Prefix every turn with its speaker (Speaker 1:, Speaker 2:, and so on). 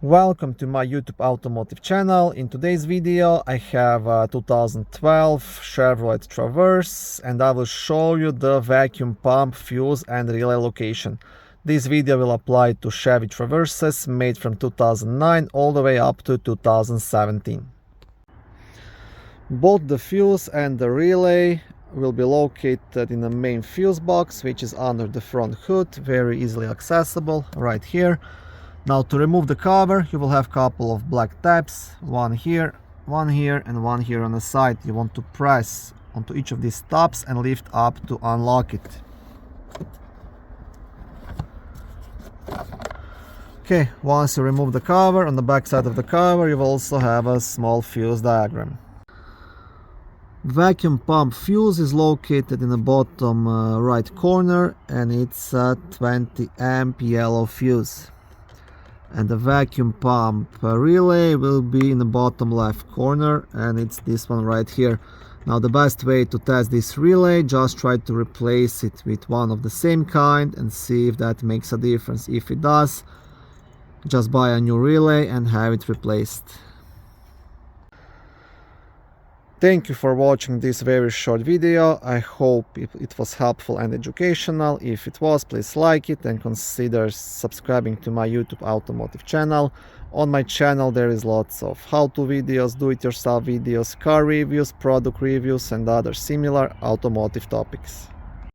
Speaker 1: Welcome to my YouTube automotive channel. In today's video I have a 2012 Chevrolet Traverse and I will show you the vacuum pump, fuse and relay location. This video will apply to Chevy Traverses made from 2009 all the way up to 2017. Both the fuse and the relay will be located in the main fuse box, which is under the front hood, very easily accessible right here. Now to remove the cover, you will have a couple of black tabs, one here and one here on the side. You want to press onto each of these tabs and lift up to unlock it. Okay, once you remove the cover, on the back side of the cover you will also have a small fuse diagram. Vacuum pump fuse is located in the bottom right corner and it's a 20 amp yellow fuse. And the vacuum pump relay will be in the bottom left corner and it's this one right here. Now the best way to test this relay, just try to replace it with one of the same kind and see if that makes a difference. If it does, just buy a new relay and have it replaced. Thank you for watching this very short video. I hope it was helpful and educational. If it was, please like it and consider subscribing to my YouTube automotive channel. On my channel there is lots of how-to videos, do-it-yourself videos, car reviews, product reviews and other similar automotive topics.